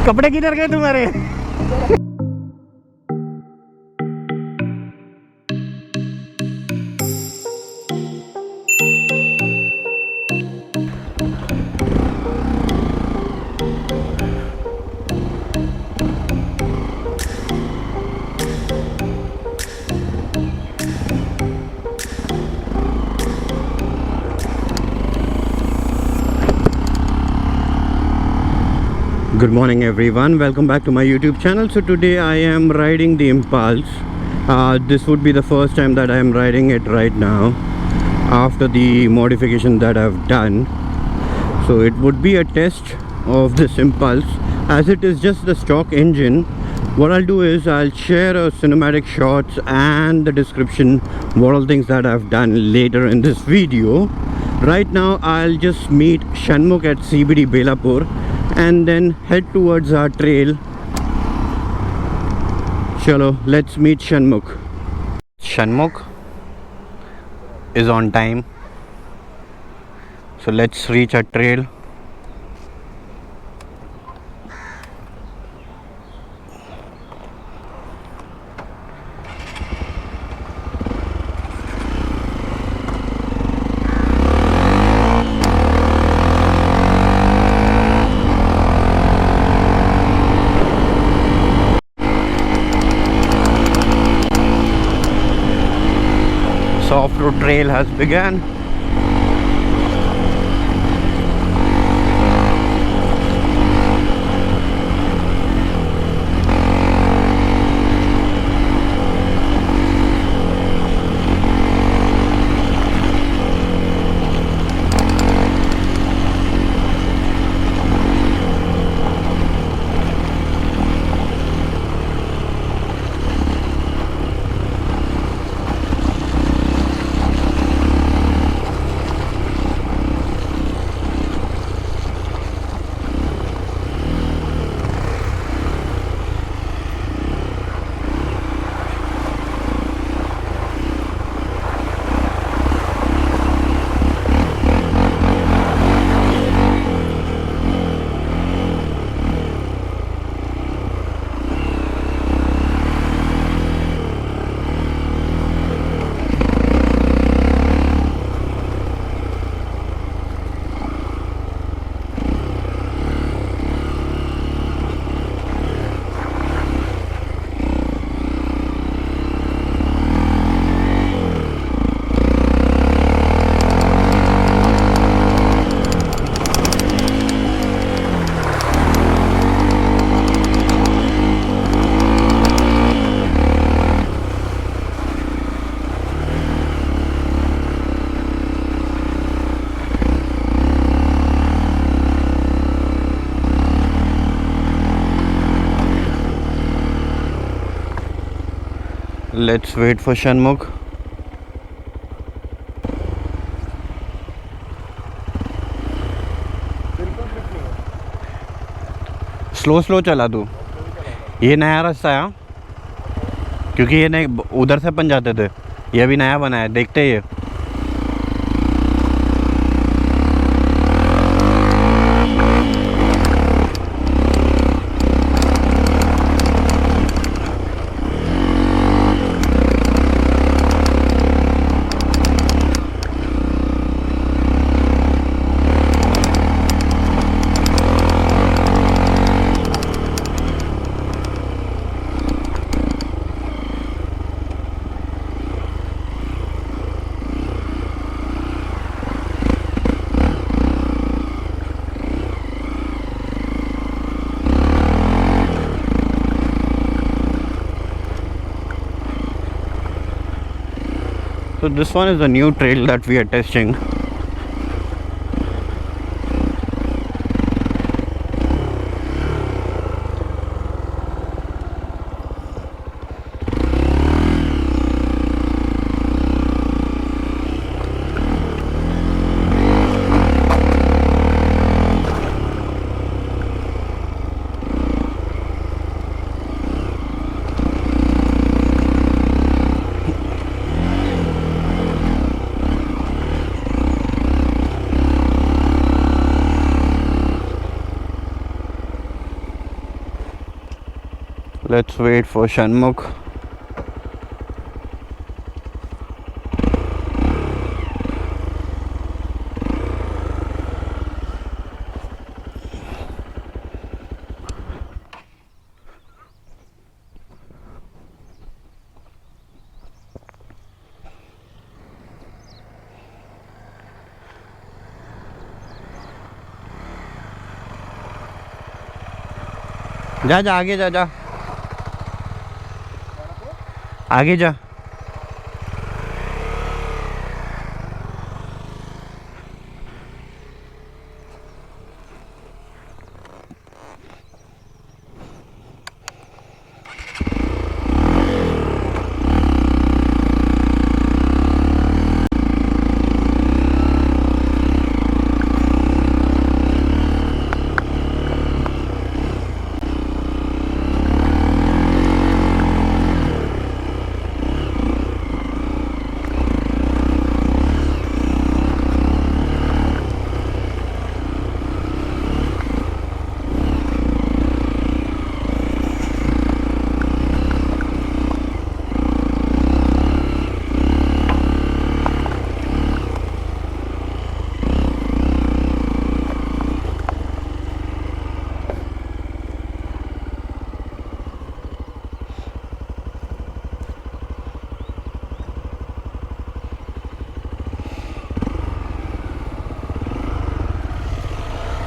कपड़े किधर गए तुम्हारे? Good morning everyone, welcome back to my YouTube channel. So today I am riding the Impulse. This would be the first time that I am riding it right now after the modification that I've done. So it would be a test of this Impulse as it is just the stock engine. What I'll do is I'll share a cinematic shots and the description what all things that I've done later in this video. Right now I'll just meet Shanmukh at CBD Belapur and then head towards our trail. Chalo, let's meet Shanmukh. Shanmukh is on time, so let's reach our trail. Offroad trail has begun. Let's wait for Shanmukh. Slow चला तू, ये नया रास्ता है क्योंकि ये नहीं उधर से बन जाते थे, ये अभी नया बना है, देखते ही है। So this one is a new trail that we are testing. Let's wait for Shanmukh. जा जा आगे जा जा आगे जा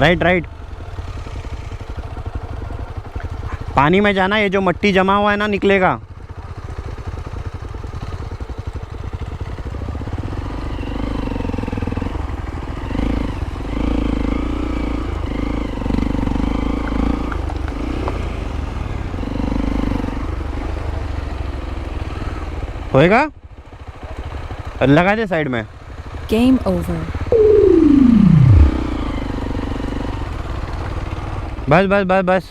राइट राइट पानी में जाना, ये जो मट्टी जमा हुआ है ना निकलेगा। होएगा, लगा दे साइड में। Game over. बस बस बस बस।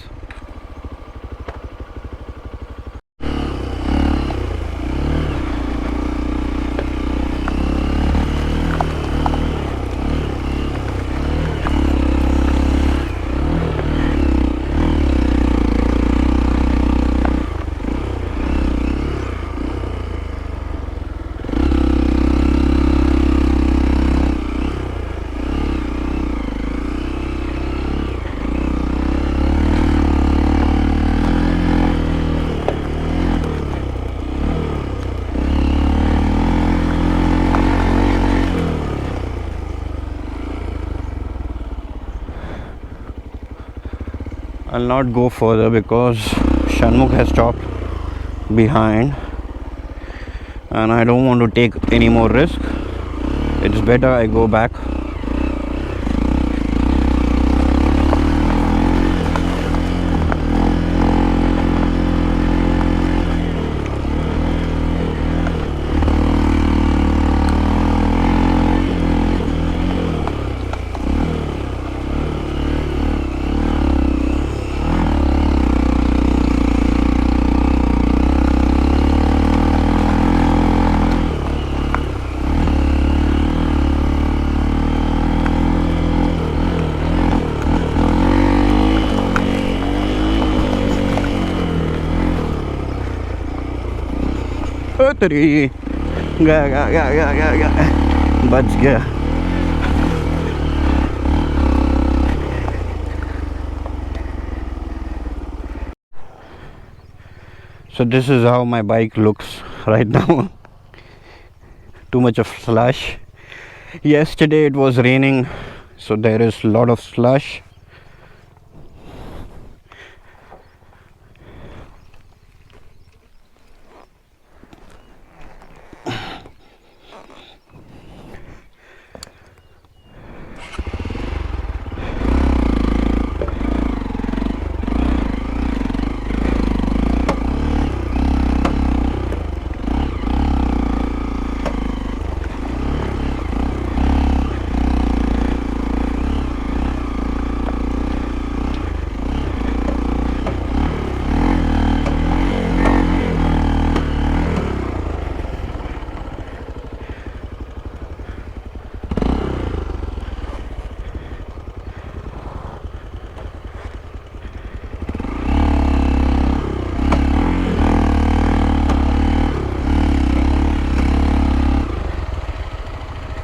I'll not go further because Shanmukh has stopped behind and I don't want to take any more risk. It's better I go back. तेरी गया बच गया। So this is how my bike looks right now. Too much of slush. Yesterday it was raining, so there is a lot of slush.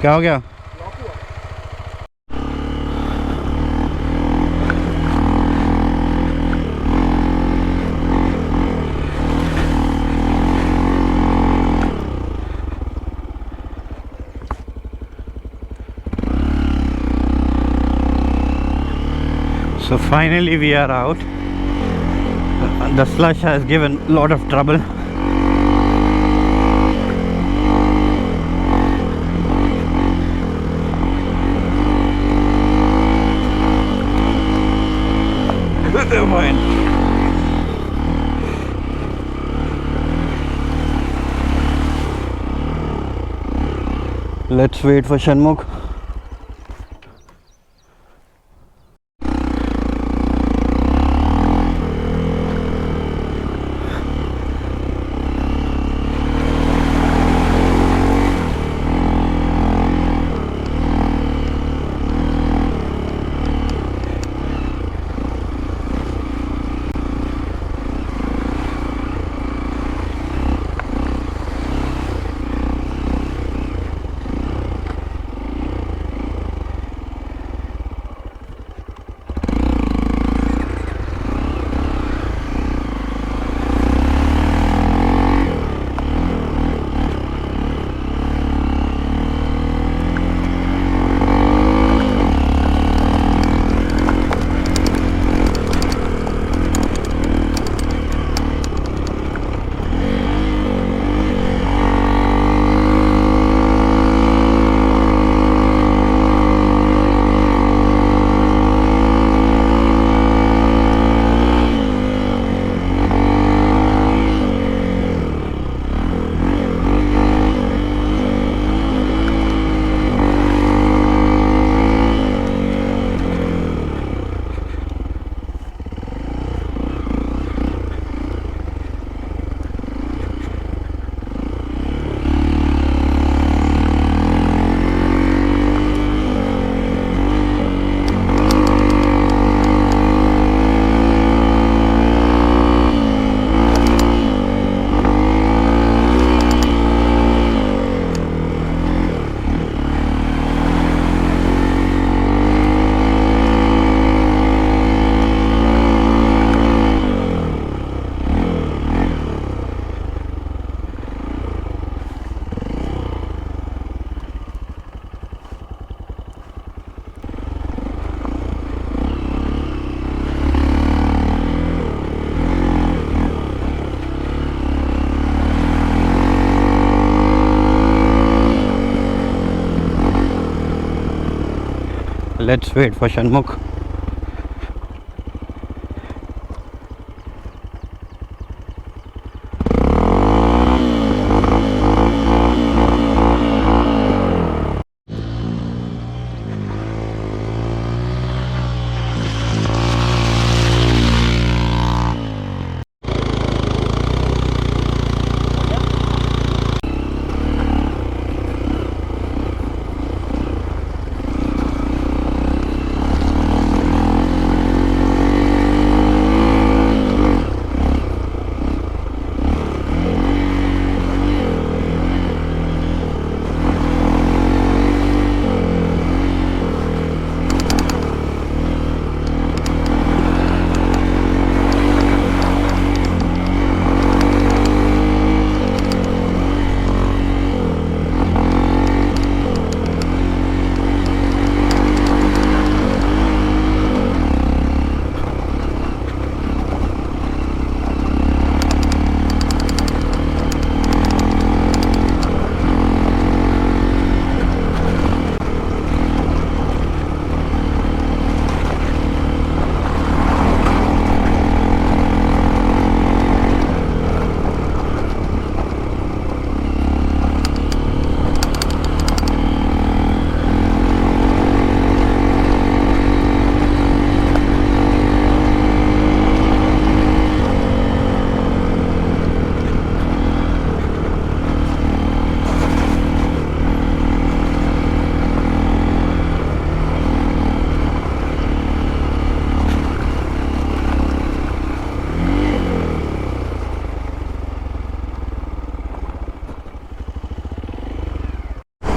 क्या हो गया? So finally we are out. The slush has given a lot of trouble. Let's wait for Shanmugh. Let's wait for Shanmugh.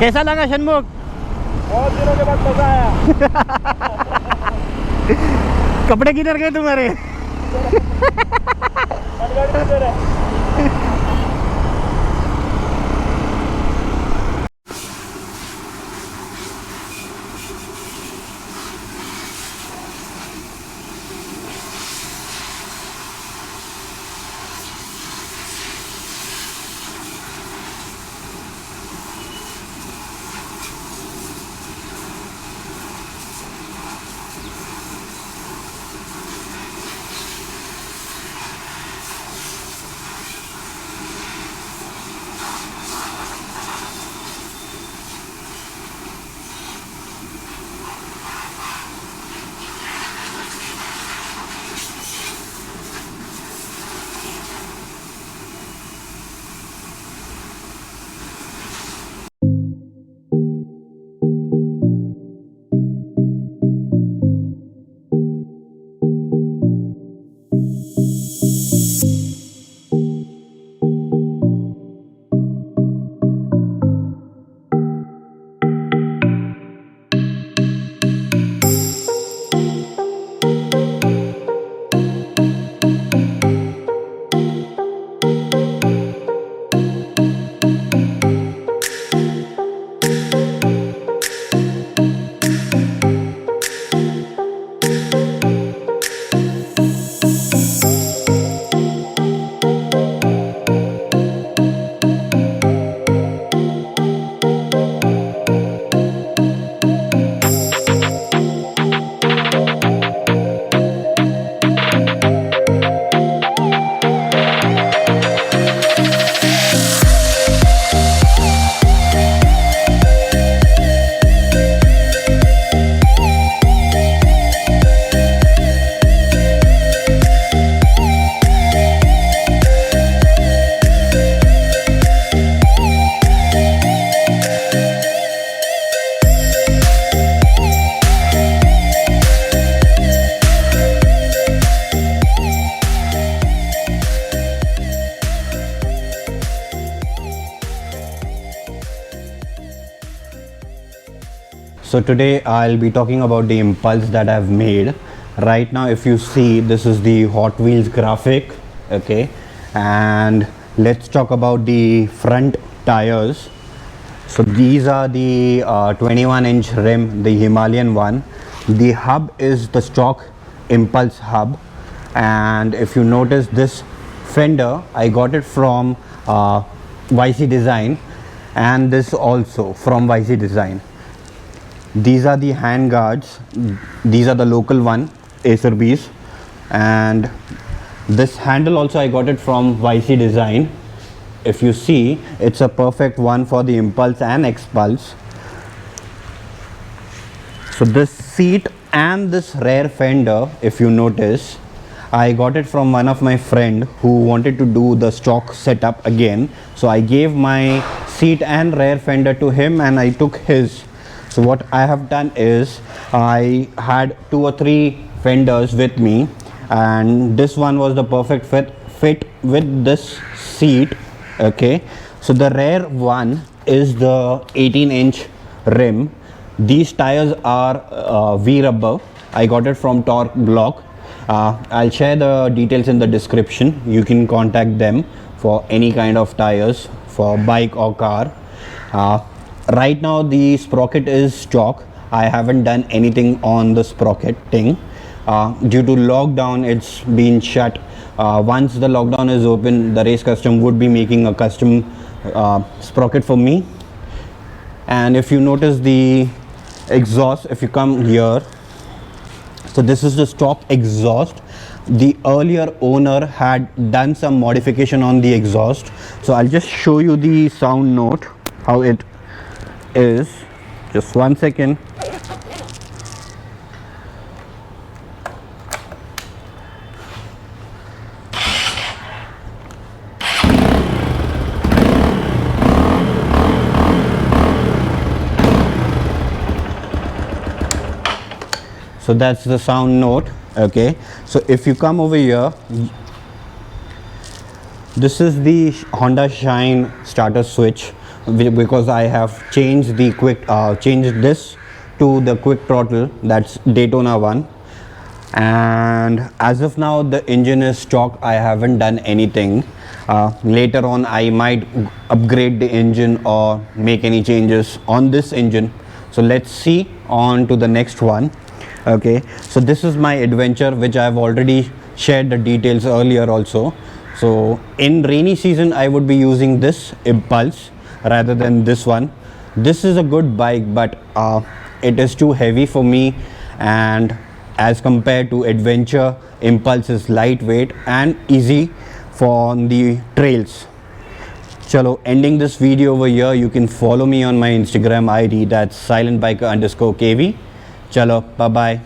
कैसा लगा षणमुख? बहुत दिनों के बाद मजा आया। कपड़े किधर गए तुम्हारे? So today I'll be talking about the impulse that I've made. Right now, if you see, this is the Hot Wheels graphic, okay, and let's talk about the front tires. So these are the 21-inch rim, the Himalayan one. The hub is the stock impulse hub, and if you notice this fender, I got it from YC Design, and this also from YC Design. These are the hand guards. These are the local one, Srvs, and this handle also I got it from YC Design. If you see, it's a perfect one for the impulse and expulse. So this seat and this rear fender, if you notice, I got it from one of my friend who wanted to do the stock setup again. So I gave my seat and rear fender to him and I took his. So what I have done is I had 2 or 3 fenders with me, and this one was the perfect fit with this seat. Okay, so the rear one is the 18-inch rim. These tires are V rubber. I got it from Tourque Block. I'll share the details in the description. You can contact them for any kind of tires for bike or car. Right now the sprocket is stock. I haven't done anything on the sprocket thing. Due to lockdown, it's been shut. Once the lockdown is open, the race custom would be making a custom sprocket for me. And if you notice the exhaust, if you come here, so this is the stock exhaust. The earlier owner had done some modification on the exhaust, so I'll just show you the sound note, how it is. Just 1 second. So that's the sound note. Okay, so if you come over here, this is the Honda Shine starter switch. because I have changed the changed this to the quick throttle, that's Daytona 1. And as of now the engine is stock. I haven't done anything. Later on I might upgrade the engine or make any changes on this engine. So let's see on to the next one. Okay, so this is my adventure, which I have already shared the details earlier also. So in rainy season I would be using this Impulse rather than this one. This is a good bike, but it is too heavy for me, and as compared to Adventure, Impulse is lightweight and easy for the trails. Chalo, ending this video over here. You can follow me on my Instagram ID, that's silentbiker_kv. Chalo, bye bye.